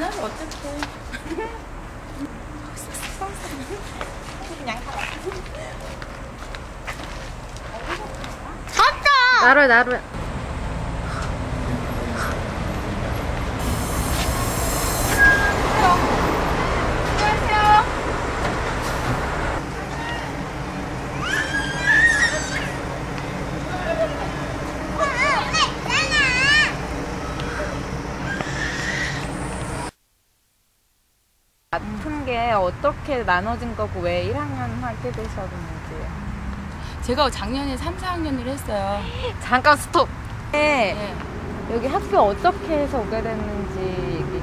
어떡해. 그냥 샀다. 나루야. 같은 게 어떻게 나눠진 거고 왜 1학년 하게 되셨는지. 제가 작년에 3, 4학년을 했어요. 잠깐 스톱. 네. 여기 학교 어떻게 해서 오게 됐는지 얘기해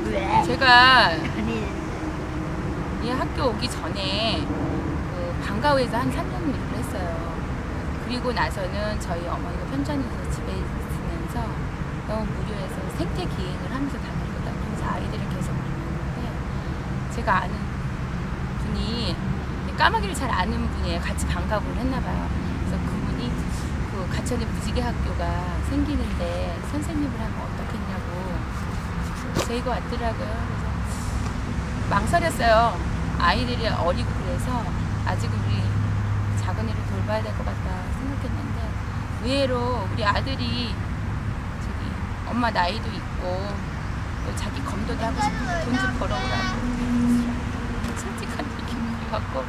주세요. 제가 이 학교 오기 전에 그 방과후에서 한 3년 일을 했어요. 그리고 나서는 저희 어머니가 편찮으셔서 집에 있으면서 너무 무료해서 생태 기행을 하면서 다녔거든요. 그래서 아이들을 계속 만났는데 제가 아는 분이 까마귀를 잘 아는 분이에요. 같이 방과후를 했나 봐요. 그래서 그분이 그 가천에 무지개 학교가 생기는데 선생님을 하면 어떻겠냐고 저희가 왔더라고요. 그래서 망설였어요. 아이들이 어리고 그래서 아직 우리 작은이를 돌봐야 될 것 같다 생각했는데 의외로 우리 아들이 저기 엄마 나이도 있고 또 자기 검도도 하고 싶은데 돈 좀 벌어오라고 솔직한 얘기인 것 같고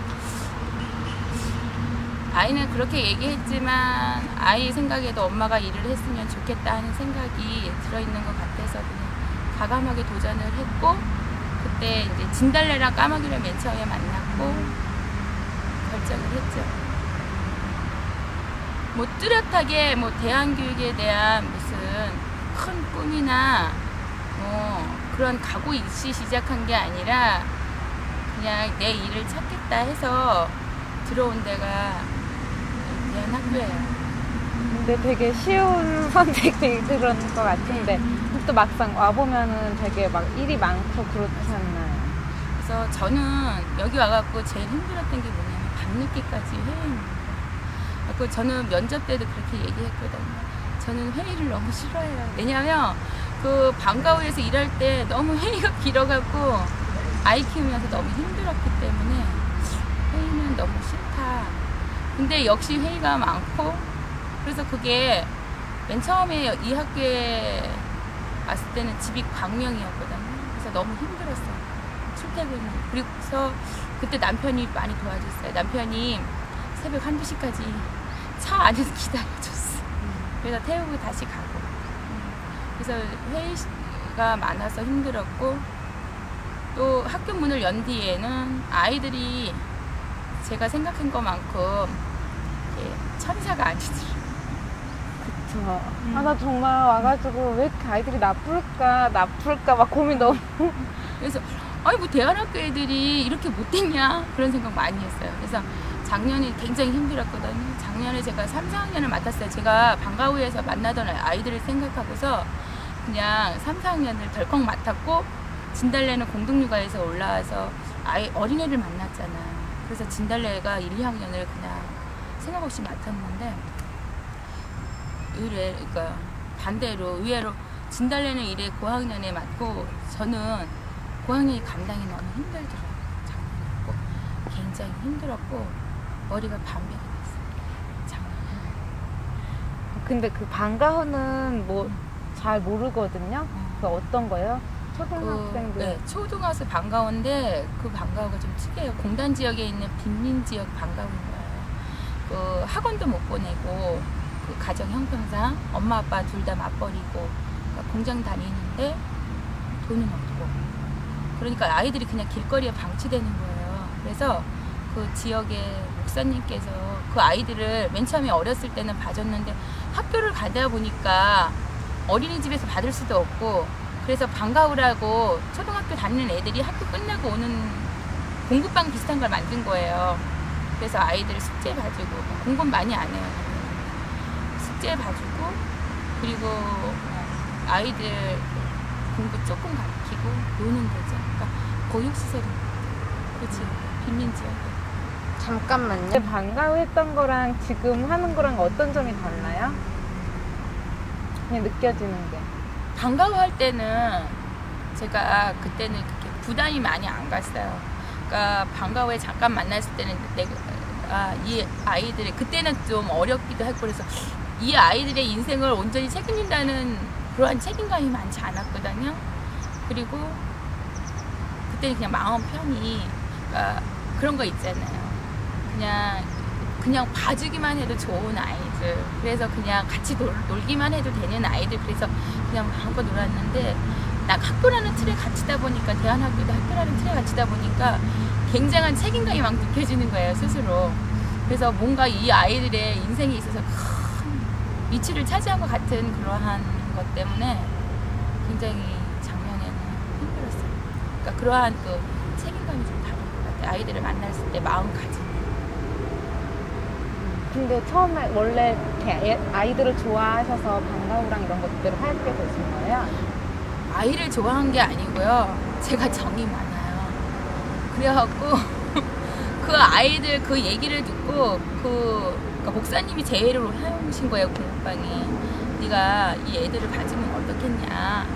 아이는 그렇게 얘기했지만 아이 생각에도 엄마가 일을 했으면 좋겠다 하는 생각이 들어있는 것 같아서 그냥 과감하게 도전을 했고 그때 이제 진달래랑 까마귀를 맨 처음에 만났고 결정을 했죠. 뭐 뚜렷하게 뭐 대안교육에 대한 무슨 큰 꿈이나 뭐 그런 각오 있이 시작한 게 아니라 그냥 내 일을 찾겠다 해서 들어온 데가 대안학교예요. 근데 되게 쉬운 선택이 그런 것 같은데 또 막상 와보면은 되게 막 일이 많고 그렇지 않나요? 그래서 저는 여기 와갖고 제일 힘들었던 게 뭐냐면 밤늦게까지 회의입니다. 그래서 저는 면접 때도 그렇게 얘기했거든요. 저는 회의를 너무 싫어해요. 왜냐면 그 방과후에서 일할 때 너무 회의가 길어갖고 아이 키우면서 너무 힘들었기 때문에 회의는 너무 싫다. 근데 역시 회의가 많고 그래서 그게 맨 처음에 이 학교에 왔을 때는 집이 광명이었거든요. 그래서 너무 힘들었어요. 출퇴근을. 그래서 그때 남편이 많이 도와줬어요. 남편이 새벽 1, 2시까지 차 안에서 기다려줬어요. 그래서 태우고 다시 가고. 그래서 회의가 많아서 힘들었고 또 학교 문을 연 뒤에는 아이들이 제가 생각한 것만큼 천사가 아니더라고요. 그쵸. 나 정말 와가지고 왜 이렇게 아이들이 나쁠까 막 고민 너무. 그래서 아니 뭐 대안학교 애들이 이렇게 못됐냐 그런 생각 많이 했어요. 그래서 작년에 굉장히 힘들었거든요. 작년에 제가 3, 4학년을 맡았어요. 제가 방과후에서 만나던 아이들을 생각하고서 그냥 3, 4학년을 덜컥 맡았고 진달래는 공동육아에서 올라와서 어린애를 만났잖아요. 그래서 진달래가 1, 2학년을 그냥 생각 없이 맡았는데 그러니까 반대로 의외로 진달래는 1회 고학년에 맡고 저는 고학년이 감당이 너무 힘들더라고요. 작년에 굉장히 힘들었고 머리가 반백이 됐어요. 작년에. 근데 그 방과후는 뭐 잘 모르거든요. 그 어떤 거예요? 초등학생들. 네, 초등학생 방과후인데 그 방과후가 좀 특이해요. 공단 지역에 있는 빈민 지역 방과후인 거예요. 그 학원도 못 보내고 그 가정 형편상 엄마 아빠 둘 다 맞벌이고 그러니까 공장 다니는데 돈은 없고 그러니까 아이들이 그냥 길거리에 방치되는 거예요. 그래서 그 지역의 목사님께서 그 아이들을 맨 처음에 어렸을 때는 봐줬는데 학교를 가다 보니까 어린이집에서 받을 수도 없고 그래서 방과후라고 초등학교 다니는 애들이 학교 끝나고 오는 공부방 비슷한 걸 만든 거예요. 그래서 아이들 숙제 봐주고 공부는 많이 안 해요. 숙제 봐주고 그리고 아이들 공부 조금 가르치고 노는 거죠. 그러니까 보육시설입니다. 그렇지. 빈민지역. 잠깐만요. 방과후 했던 거랑 지금 하는 거랑 어떤 점이 달라요? 그냥 느껴지는 게. 방과후 할 때는 제가 그때는 그렇게 부담이 많이 안 갔어요. 그러니까 방과후에 잠깐 만났을 때는 이 아이들의 그때는 좀 어렵기도 했고 그래서 이 아이들의 인생을 온전히 책임진다는 그러한 책임감이 많지 않았거든요. 그리고 그때는 그냥 마음 편히 그러니까 그런 거 있잖아요. 그냥 봐주기만 해도 좋은 아이들. 그래서 그냥 같이 놀기만 해도 되는 아이들. 그래서 그냥 마음껏 놀았는데 나 학교라는 틀에 갇히다 보니까 대안학교도 학교라는 틀에 갇히다 보니까 굉장한 책임감이 막 느껴지는 거예요 스스로. 그래서 뭔가 이 아이들의 인생에 있어서 큰 위치를 차지한 것 같은 그러한 것 때문에 굉장히 작년에는 힘들었어요. 그러니까 그러한 그 책임감이 좀 다른 것 같아요. 아이들을 만났을 때 마음가짐. 근데 처음에 원래 이렇게 아이들을 좋아하셔서 방과후랑 이런 것들을 하게 되신 거예요? 아이를 좋아한 게 아니고요. 제가 정이 많아요. 그래갖고 그 아이들 그 얘기를 듣고 그러니까 목사님이 제의를 해오신 거예요. 공부방이 네가 이 애들을 봐주면 어떻겠냐.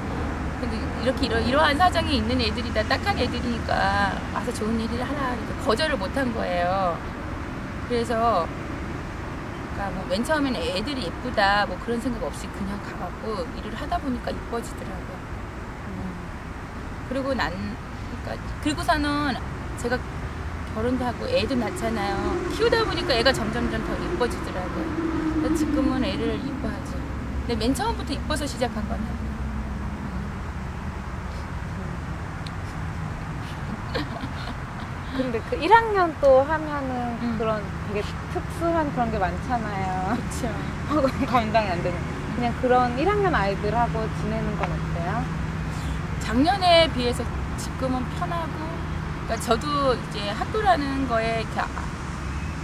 근데 이렇게 이러한 사정이 있는 애들이다. 딱한 애들이니까 와서 좋은 일을 하라. 그래서 거절을 못한 거예요. 그래서 그러니까 뭐 맨 처음에는 애들이 예쁘다 뭐 그런 생각 없이 그냥 가갖고 일을 하다 보니까 이뻐지더라고요. 그리고 그리고서는 제가 결혼도 하고 애도 낳잖아요. 키우다 보니까 애가 점점점 더 이뻐지더라고요. 그래서 지금은 애를 이뻐하죠. 근데 맨 처음부터 이뻐서 시작한 거는. 근데 그 1학년 또 하면은 그런 되게 특수한 그런 게 많잖아요. 그렇죠. 감당이 안 되는. 그냥 그런 1학년 아이들하고 지내는 건 어때요? 작년에 비해서 지금은 편하고, 그러니까 저도 이제 학교라는 거에 이렇게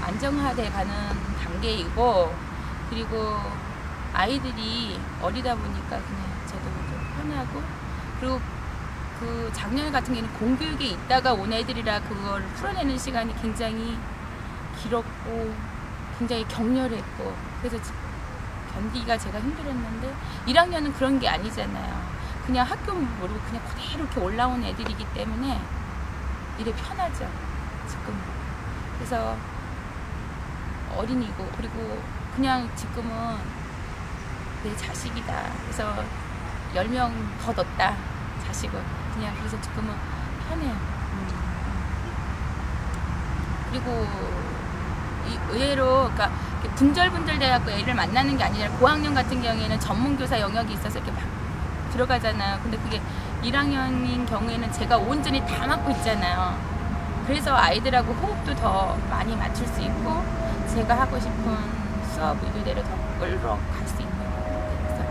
안정화돼 가는 단계이고, 그리고 아이들이 어리다 보니까 그냥 저도 좀 편하고, 그리고 그 작년 같은 경우는 공교육에 있다가 온 애들이라 그걸 풀어내는 시간이 굉장히 길었고 굉장히 격렬했고 그래서 견디기가 제가 힘들었는데 1학년은 그런 게 아니잖아요. 그냥 학교 모르고 그냥 그대로 이렇게 올라온 애들이기 때문에 이래 편하죠 지금. 그래서 어린이고 그리고 그냥 지금은 내 자식이다. 그래서 10명 더 넣었다 자식을. 그냥 그래서 지금은 편해요. 그리고 의외로 그러니까 분절분절 돼갖고 애를 만나는 게 아니라 고학년 같은 경우에는 전문교사 영역이 있어서 이렇게 막 들어가잖아요. 근데 그게 1학년인 경우에는 제가 온전히 다 맡고 있잖아요. 그래서 아이들하고 호흡도 더 많이 맞출 수 있고 제가 하고 싶은 수업 의도대로 더 끌어갈 수 있는 거예요. 그래서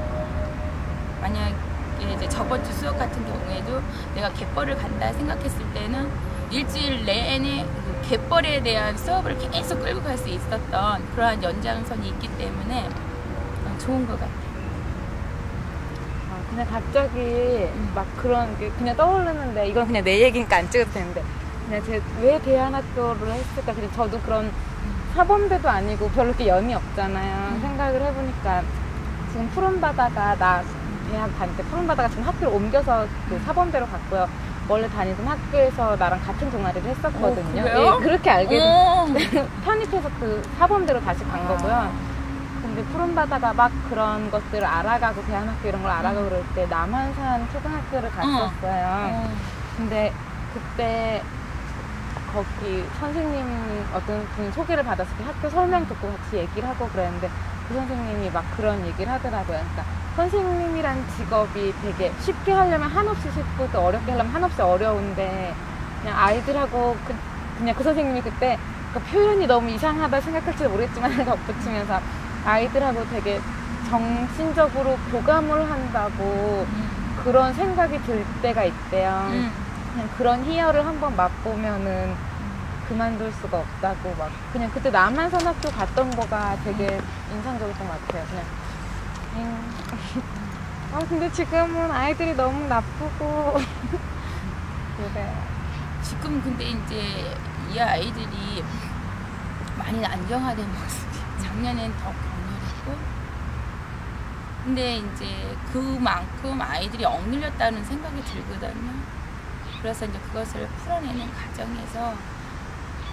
만약에 이제 저번 주 수업 같은 경우에도 내가 갯벌을 간다 생각했을 때는 일주일 내내 그 갯벌에 대한 수업을 계속 끌고 갈 수 있었던 그러한 연장선이 있기 때문에 좋은 것 같아요. 그냥 갑자기 막 그런 게 그냥 떠오르는데 이건 그냥 내 얘기니까 안 찍어도 되는데 그냥 제가 왜 대안학교를 했을까. 그냥 저도 그런 사범대도 아니고 별로 이렇게 연이 없잖아요. 생각을 해보니까 지금 푸른바다가 나 대학 다닐 때 푸른바다가 지금 학교를 옮겨서 그 사범대로 갔고요. 원래 다니던 학교에서 나랑 같은 동아리를 했었거든요. 그래요? 예, 그렇게 알게 편입해서 그 사범대로 다시 간 거고요. 근데 푸른바다가 막 그런 것들을 알아가고 대안학교 이런 걸 알아가고 그럴 때 남한산 초등학교를 갔었어요. 근데 그때 거기 선생님 어떤 분이 소개를 받았을 때 학교 설명 듣고 같이 얘기를 하고 그랬는데 그 선생님이 막 그런 얘기를 하더라고요. 그러니까 선생님이란 직업이 되게 쉽게 하려면 한없이 쉽고 또 어렵게 하려면 한없이 어려운데 그냥 아이들하고 그냥 그 선생님이 그때 그 표현이 너무 이상하다 생각할지도 모르겠지만 덧붙이면서 아이들하고 되게 정신적으로 교감을 한다고 그런 생각이 들 때가 있대요. 그냥 그런 희열을 한번 맛보면은 그만둘 수가 없다고 막 그냥 그때 남한산 학교 갔던 거가 되게 인상적이었던 것 같아요. 그냥 근데 지금은 아이들이 너무 나쁘고 그래. 지금 근데 이제 이 아이들이 많이 안정화된 모습이 작년엔 더 격렬했고 근데 이제 그만큼 아이들이 억눌렸다는 생각이 들거든요. 그래서 이제 그것을 풀어내는 과정에서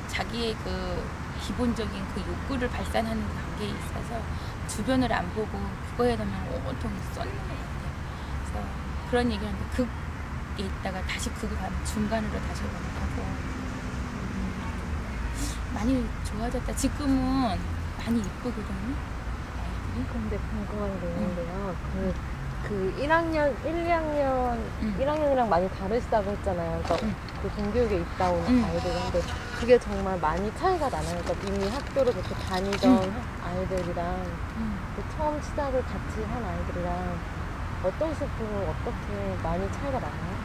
자기의 그 기본적인 그 욕구를 발산하는 단계에 있어서 주변을 안 보고 그거에 대한 온통 쏟는 것 같아요. 그래서 그런 얘기를 하는데 극에 있다가 다시 극을 가면 중간으로 다시 가고 많이 좋아졌다. 지금은 많이 이쁘거든요. 아이들이. 근데 궁금한 게 있는데요. 그 1학년, 1, 2학년, 1학년이랑 많이 다르시다고 했잖아요. 그러니까 그 공교육에 있다 온 아이들인데 그게 정말 많이 차이가 나나요? 그러니까 이미 학교를 그렇게 다니던 아이들이랑 그 처음 시작을 같이 한 아이들이랑 어떤 식으로 어떻게 많이 차이가 나나요?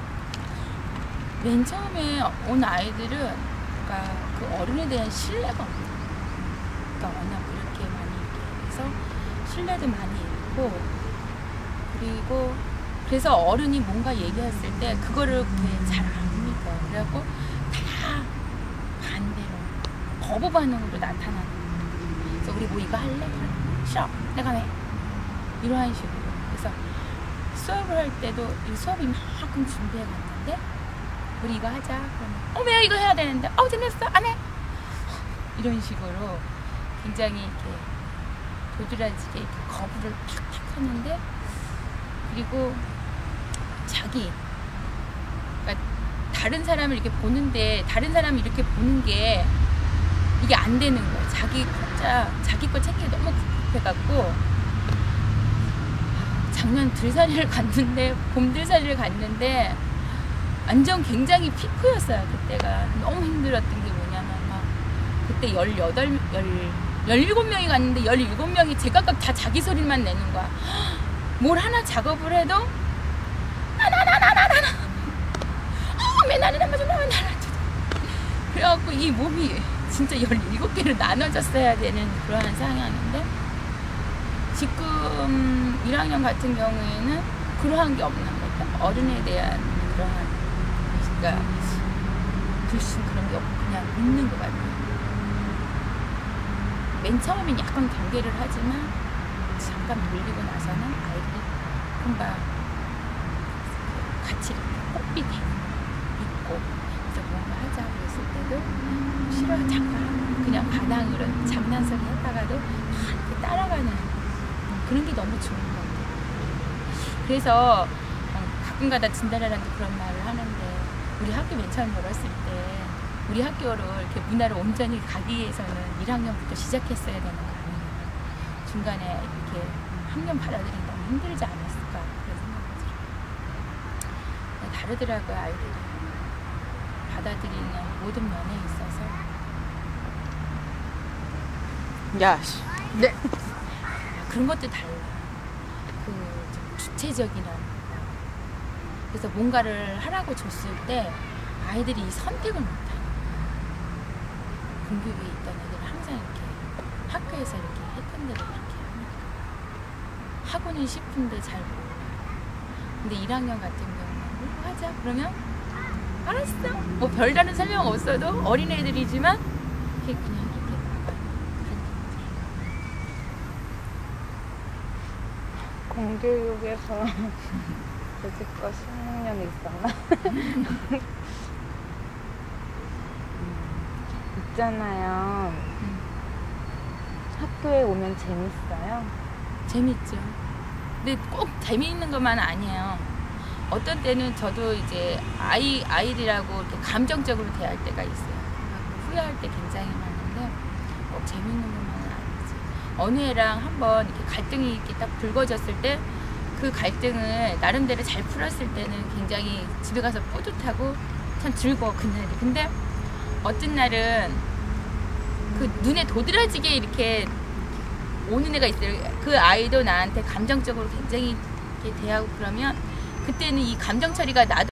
맨 처음에 온 아이들은 그러니까 그 어른에 대한 신뢰가 없는 거예요. 그러니까 워낙 이렇게 많이 이렇게 해서 신뢰도 많이 있고 그리고 그래서 어른이 뭔가 얘기했을 때 그거를 잘 압니다. 그래갖고 다 반대로 거부 반응으로 나타나는 거예요. 그래서 우리 뭐 이거 할래? 그래. 싫어. 내가 왜? 이러한 식으로. 그래서 수업을 할 때도 이 수업이 이만큼 준비해 갔는데 우리 이거 하자. 그러면 왜 이거 해야 되는데? 재밌어? 안 해? 이런 식으로 굉장히 이렇게 도드라지게 이렇게 거부를 팍팍 하는데 그리고 자기 그러니까 다른 사람을 이렇게 보는데 다른 사람이 이렇게 보는 게 이게 안 되는 거예요. 자기 혼자 자기 거 챙기기 너무 급급해갖고 작년 들살이를 갔는데 봄 들살이를 갔는데 완전 굉장히 피크였어요. 그때가 너무 힘들었던 게 뭐냐면 막 그때 17명이 갔는데 17명이 제각각 다 자기 소리만 내는 거야. 뭘 하나 작업을 해도 왜 나는 한 번 좀 나는 그래갖고 이 몸이 진짜 17개로 나눠졌어야 되는 그러한 상황이었는데 지금 1학년 같은 경우에는 그러한 게 없는 거죠. 어른에 대한 그러한 그러니까 불신 그런 게 없고 그냥 있는 것 같아요. 맨 처음엔 약간 경계를 하지만 잠깐 돌리고 나서는 아이들이 금방 같이 이렇게 호흡이 있고 그래서 뭔가 하자 그랬을 때도 싫어 잠깐 그냥 반항으로 장난소리 했다가도 이렇게 따라가는 그런 게 너무 좋은 것 같아요. 그래서 가끔가다 진달래랑도 그런 말을 하는데 우리 학교 맨 처음 열었을 때 우리 학교를 이렇게 문화를 온전히 가기 위해서는 1학년부터 시작했어야 되는 거 아니에요. 중간에 이렇게 학년 받아들이기 너무 힘들지 않았을까 그런 생각이 들어요. 다르더라고요. 아이들이 받아들이는 모든 면에 있어서. 야씨. 네. 그런 것도 달라요. 좀 주체적이라는. 그래서 뭔가를 하라고 줬을 때 아이들이 이 선택을 못해요. 공교육에 있던 애들은 항상 이렇게 학교에서 이렇게 했던 대로 그렇게 하니까 하고는 싶은데 잘 몰라요. 근데 1학년 같은 경우는 뭐 하자 그러면 알았어. 뭐 별다른 설명 없어도 어린애들이지만 그게 그냥 이렇게 나가요. 공교육에서 여지껏 16년이 있었나? 있잖아요. 학교에 오면 재밌어요? 재밌죠. 근데 꼭 재미있는 것만 아니에요. 어떤 때는 저도 이제 아이들이라고 이렇게 감정적으로 대할 때가 있어요. 후회할 때 굉장히 많은데 꼭 재미있는 것만은 아니지. 어느 애랑 한번 이렇게 갈등이 이렇게 딱 불거졌을 때 그 갈등을 나름대로 잘 풀었을 때는 굉장히 집에 가서 뿌듯하고 참 즐거워 그날이. 근데 어떤 날은 그 눈에 도드라지게 이렇게 오는 애가 있어요. 그 아이도 나한테 감정적으로 굉장히 이렇게 대하고 그러면 그때는 이 감정 처리가 나도